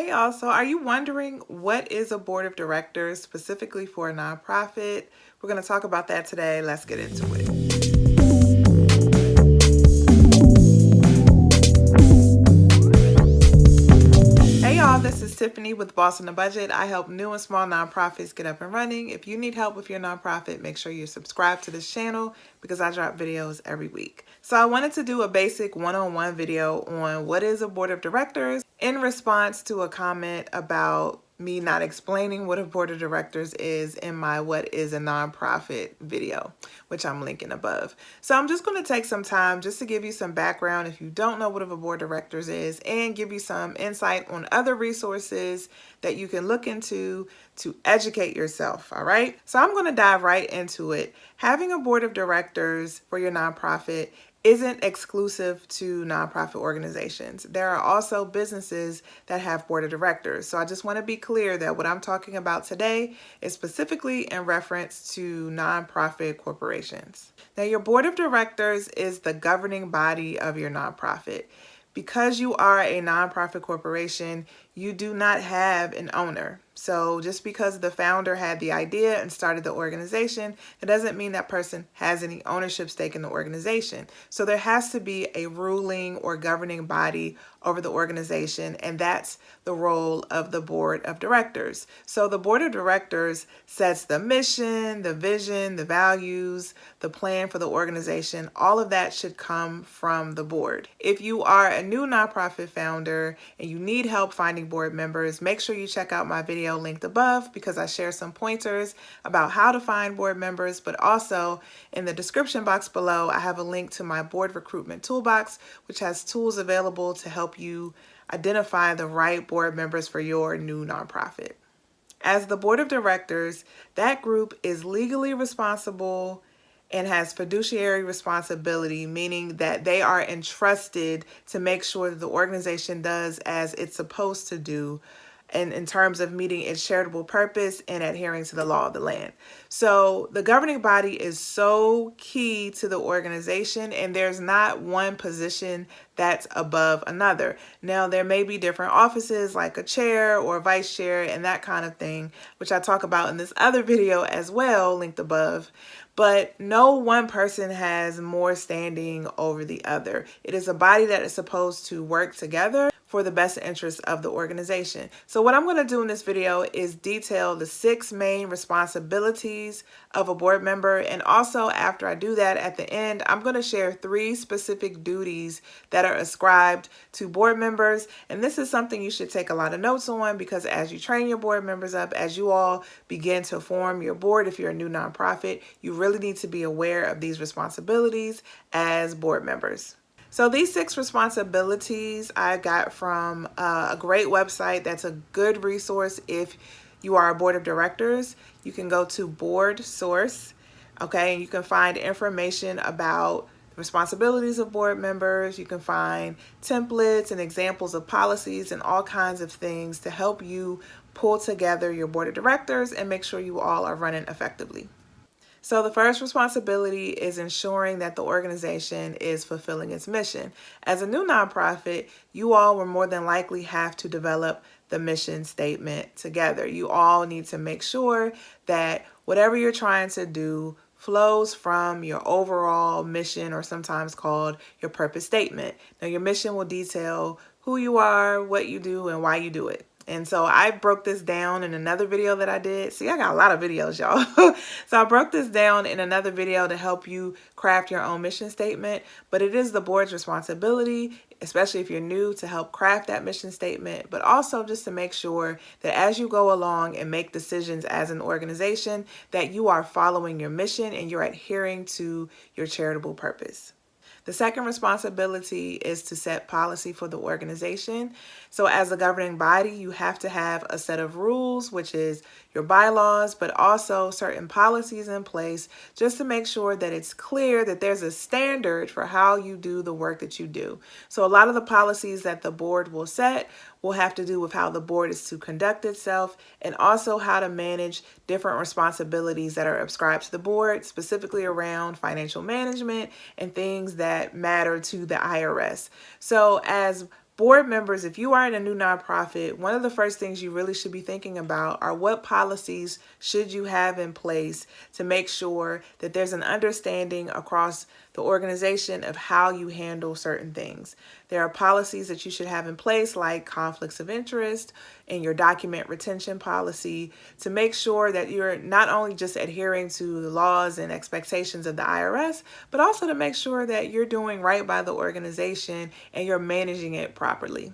Hey y'all, so are you wondering what is a board of directors specifically for a nonprofit? We're going to talk about that today. Let's get into it. Hey y'all, this is Tiffany with Boss on the Budget. I help new and small nonprofits get up and running. If you need help with your nonprofit, make sure you subscribe to this channel because I drop videos every week. So I wanted to do a basic one-on-one video on what is a board of directors in response to a comment about me not explaining what a board of directors is in my what is a nonprofit video, which I'm linking above. So I'm just going to take some time just to give you some background if you don't know what a board of directors is, and give you some insight on other resources that you can look into to educate yourself. All right, so I'm going to dive right into it. Having a board of directors for your nonprofit isn't exclusive to nonprofit organizations. There are also businesses that have board of directors. So I just want to be clear that what I'm talking about today is specifically in reference to nonprofit corporations. Now, your board of directors is the governing body of your nonprofit. Because you are a nonprofit corporation, you do not have an owner. So just because the founder had the idea and started the organization, it doesn't mean that person has any ownership stake in the organization. So there has to be a ruling or governing body over the organization, and that's the role of the board of directors. So the board of directors sets the mission, the vision, the values, the plan for the organization. All of that should come from the board. If you are a new nonprofit founder and you need help finding board members, make sure you check out my video linked above because I share some pointers about how to find board members, but also in the description box below, I have a link to my board recruitment toolbox, which has tools available to help you identify the right board members for your new nonprofit. As the board of directors, that group is legally responsible and has fiduciary responsibility, meaning that they are entrusted to make sure that the organization does as it's supposed to do and in terms of meeting its charitable purpose and adhering to the law of the land. So the governing body is so key to the organization, and there's not one position that's above another. Now, there may be different offices like a chair or vice chair and that kind of thing, which I talk about in this other video as well, linked above. But no one person has more standing over the other. It is a body that is supposed to work together for the best interest of the organization. So what I'm going to do in this video is detail the 6 main responsibilities of a board member. And also, after I do that, at the end, I'm going to share 3 specific duties that are ascribed to board members. And this is something you should take a lot of notes on, because as you train your board members up, as you all begin to form your board, if you're a new nonprofit, you really need to be aware of these responsibilities as board members. So these 6 responsibilities I got from a great website that's a good resource if you are a board of directors. You can go to Board Source, okay, and you can find information about responsibilities of board members. You can find templates and examples of policies and all kinds of things to help you pull together your board of directors and make sure you all are running effectively. So the first responsibility is ensuring that the organization is fulfilling its mission. As a new nonprofit, you all will more than likely have to develop the mission statement together. You all need to make sure that whatever you're trying to do flows from your overall mission, or sometimes called your purpose statement. Now, your mission will detail who you are, what you do, and why you do it. And so I broke this down in another video that I did. See, I got a lot of videos, y'all. So I broke this down in another video to help you craft your own mission statement. But it is the board's responsibility, especially if you're new, to help craft that mission statement, but also just to make sure that as you go along and make decisions as an organization, that you are following your mission and you're adhering to your charitable purpose. The second responsibility is to set policy for the organization. So as a governing body, you have to have a set of rules, which is your bylaws, but also certain policies in place just to make sure that it's clear that there's a standard for how you do the work that you do. So a lot of the policies that the board will set will have to do with how the board is to conduct itself, and also how to manage different responsibilities that are ascribed to the board, specifically around financial management and things that matter to the IRS. So as board members, if you are in a new nonprofit, one of the first things you really should be thinking about are what policies should you have in place to make sure that there's an understanding across the organization of how you handle certain things. There are policies that you should have in place, like conflicts of interest and your document retention policy, to make sure that you're not only just adhering to the laws and expectations of the IRS, but also to make sure that you're doing right by the organization and you're managing it properly.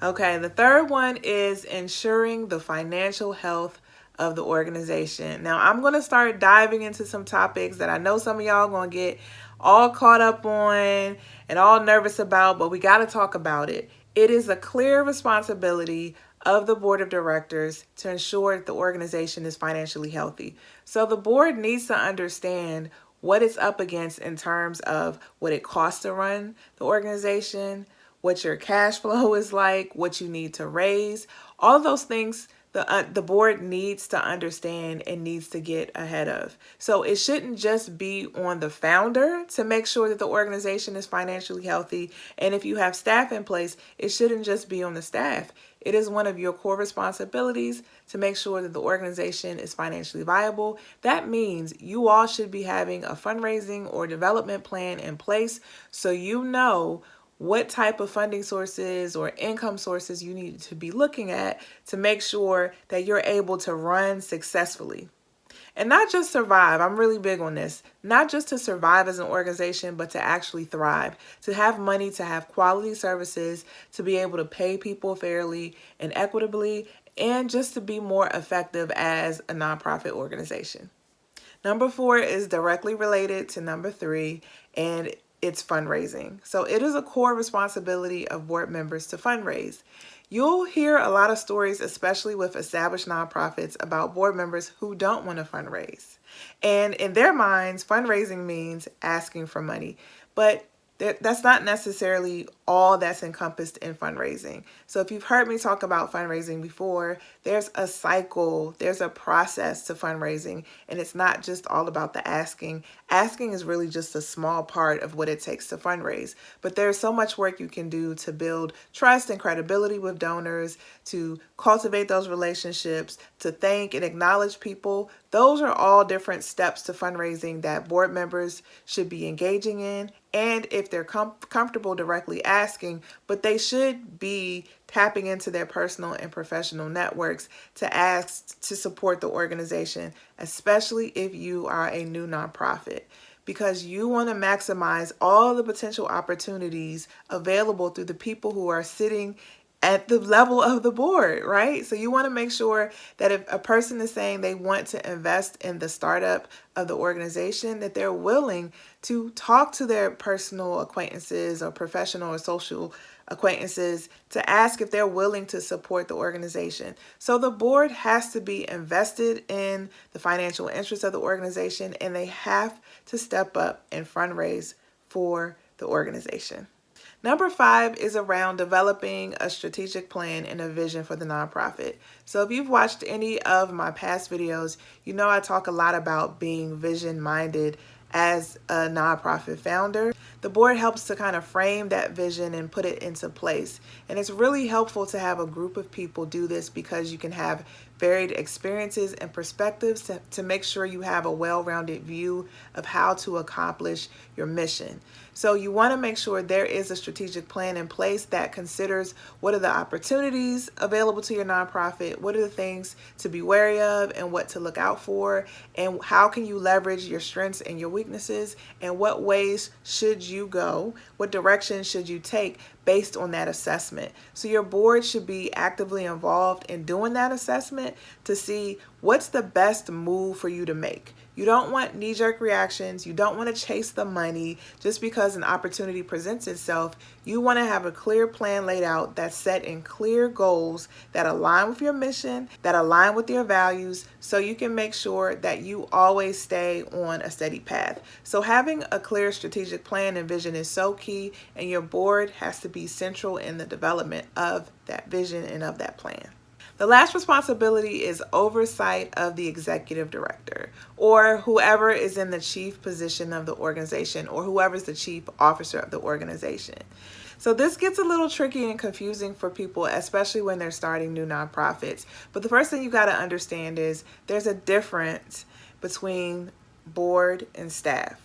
Okay, the third one is ensuring the financial health of the organization. Now, I'm going to start diving into some topics that I know some of y'all going to get all caught up on and all nervous about, but we got to talk about it. It is a clear responsibility of the board of directors to ensure that the organization is financially healthy. So the board needs to understand what it's up against in terms of what it costs to run the organization, what your cash flow is like, what you need to raise. All of those things the board needs to understand and needs to get ahead of. So it shouldn't just be on the founder to make sure that the organization is financially healthy. And if you have staff in place, it shouldn't just be on the staff. It is one of your core responsibilities to make sure that the organization is financially viable. That means you all should be having a fundraising or development plan in place so you know what type of funding sources or income sources you need to be looking at to make sure that you're able to run successfully. And not just survive, I'm really big on this, not just to survive as an organization, but to actually thrive, to have money, to have quality services, to be able to pay people fairly and equitably, and just to be more effective as a nonprofit organization. Number 4 is directly related to number 3, and it's fundraising. So it is a core responsibility of board members to fundraise. You'll hear a lot of stories, especially with established nonprofits, about board members who don't want to fundraise. And in their minds, fundraising means asking for money. But that's not necessarily all that's encompassed in fundraising. So if you've heard me talk about fundraising before, there's a cycle, there's a process to fundraising, and it's not just all about the asking. Asking is really just a small part of what it takes to fundraise, but there's so much work you can do to build trust and credibility with donors, to cultivate those relationships, to thank and acknowledge people. Those are all different steps to fundraising that board members should be engaging in. And if they're comfortable directly asking, but they should be tapping into their personal and professional networks to ask to support the organization, especially if you are a new nonprofit, because you want to maximize all the potential opportunities available through the people who are sitting at the level of the board, right? So you want to make sure that if a person is saying they want to invest in the startup of the organization, that they're willing to talk to their personal acquaintances or professional or social acquaintances to ask if they're willing to support the organization. So the board has to be invested in the financial interests of the organization, and they have to step up and fundraise for the organization. Number 5 is around developing a strategic plan and a vision for the nonprofit. So if you've watched any of my past videos, you know I talk a lot about being vision-minded as a nonprofit founder. The board helps to kind of frame that vision and put it into place. And it's really helpful to have a group of people do this because you can have varied experiences and perspectives to make sure you have a well-rounded view of how to accomplish your mission. So you want to make sure there is a strategic plan in place that considers what are the opportunities available to your nonprofit, what are the things to be wary of and what to look out for, and how can you leverage your strengths and your weaknesses, and what ways should you go, what direction should you take based on that assessment. So your board should be actively involved in doing that assessment to see what's the best move for you to make. You don't want knee-jerk reactions. You don't want to chase the money just because an opportunity presents itself. You want to have a clear plan laid out that's set in clear goals that align with your mission, that align with your values, so you can make sure that you always stay on a steady path. So having a clear strategic plan and vision is so key, and your board has to be central in the development of that vision and of that plan. The last responsibility is oversight of the executive director, or whoever is in the chief position of the organization, or whoever is the chief officer of the organization. So this gets a little tricky and confusing for people, especially when they're starting new nonprofits. But the first thing you got to understand is there's a difference between board and staff.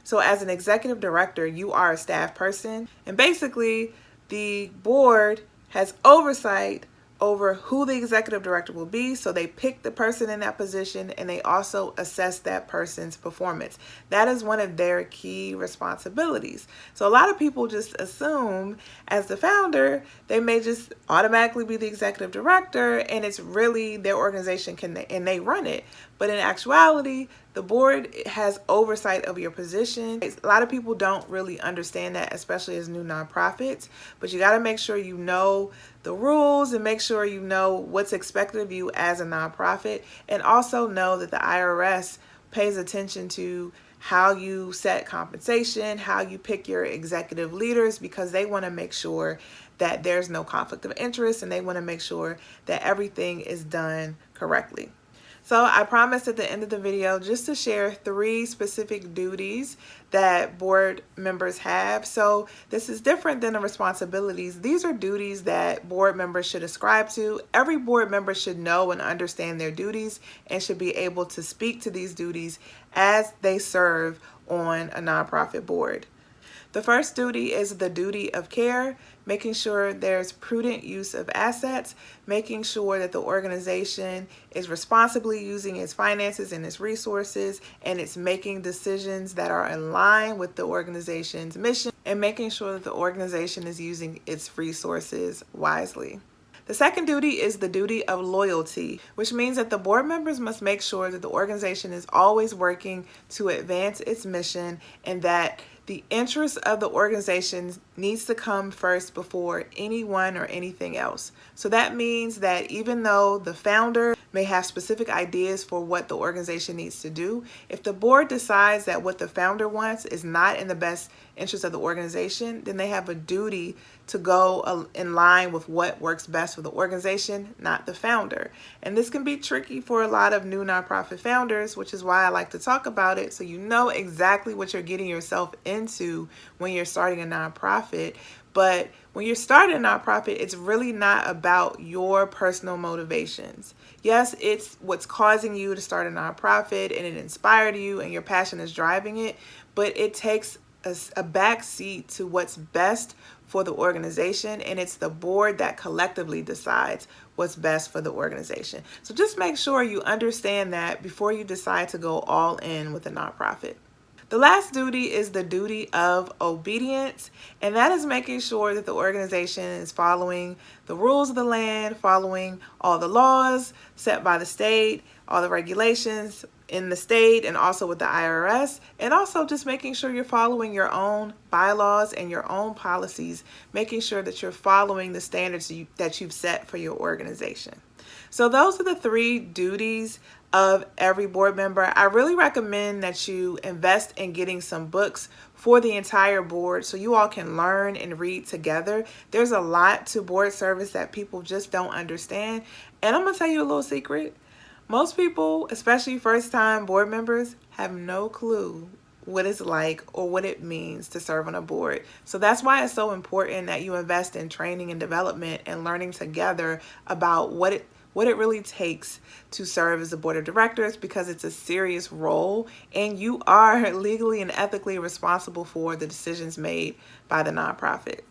So as an executive director, you are a staff person, and basically the board has oversight over who the executive director will be. So they pick the person in that position, and they also assess that person's performance. That is one of their key responsibilities. So a lot of people just assume as the founder, they may just automatically be the executive director, and it's really their organization and they run it. But in actuality, the board has oversight of your position. A lot of people don't really understand that, especially as new nonprofits, but you got to make sure you know the rules and make sure you know what's expected of you as a nonprofit, and also know that the IRS pays attention to how you set compensation, how you pick your executive leaders, because they want to make sure that there's no conflict of interest, and they want to make sure that everything is done correctly. So I promised at the end of the video just to share 3 specific duties that board members have. So this is different than the responsibilities. These are duties that board members should ascribe to. Every board member should know and understand their duties and should be able to speak to these duties as they serve on a nonprofit board. The first duty is the duty of care, making sure there's prudent use of assets, making sure that the organization is responsibly using its finances and its resources, and it's making decisions that are in line with the organization's mission, and making sure that the organization is using its resources wisely. The second duty is the duty of loyalty, which means that the board members must make sure that the organization is always working to advance its mission, and that the interest of the organization needs to come first before anyone or anything else. So that means that even though the founder may have specific ideas for what the organization needs to do, if the board decides that what the founder wants is not in the best interest of the organization, then they have a duty to go in line with what works best for the organization, not the founder. And this can be tricky for a lot of new nonprofit founders, which is why I like to talk about it, so you know exactly what you're getting yourself into when you're starting a nonprofit. But when you're starting a nonprofit, it's really not about your personal motivations. Yes, it's what's causing you to start a nonprofit, and it inspired you and your passion is driving it, but it takes a back seat to what's best for the organization, and it's the board that collectively decides what's best for the organization. So just make sure you understand that before you decide to go all in with a nonprofit. The last duty is the duty of obedience, and that is making sure that the organization is following the rules of the land, following all the laws set by the state, all the regulations in the state, and also with the IRS, and also just making sure you're following your own bylaws and your own policies, making sure that you're following the standards that you've set for your organization. So those are the 3 duties of every board member. I really recommend that you invest in getting some books for the entire board so you all can learn and read together. There's a lot to board service that people just don't understand. And I'm gonna tell you a little secret. Most people, especially first-time board members, have no clue what it's like or what it means to serve on a board. So that's why it's so important that you invest in training and development and learning together about what it really takes to serve as a board of directors, because it's a serious role and you are legally and ethically responsible for the decisions made by the nonprofit.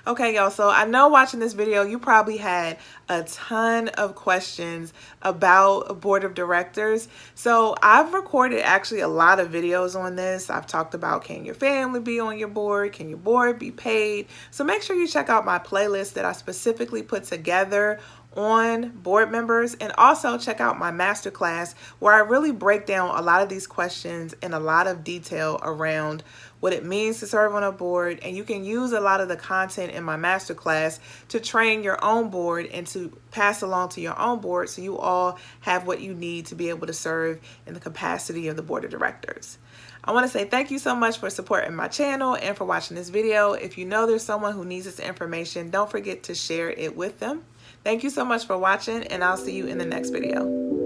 Okay, y'all, so I know watching this video, you probably had a ton of questions about a board of directors. So I've recorded actually a lot of videos on this. I've talked about, can your family be on your board? Can your board be paid? So make sure you check out my playlist that I specifically put together on board members, and also check out my masterclass where I really break down a lot of these questions in a lot of detail around what it means to serve on a board, and you can use a lot of the content in my masterclass to train your own board and to pass along to your own board so you all have what you need to be able to serve in the capacity of the board of directors. I want to say thank you so much for supporting my channel and for watching this video. If you know there's someone who needs this information, don't forget to share it with them. Thank you so much for watching, and I'll see you in the next video.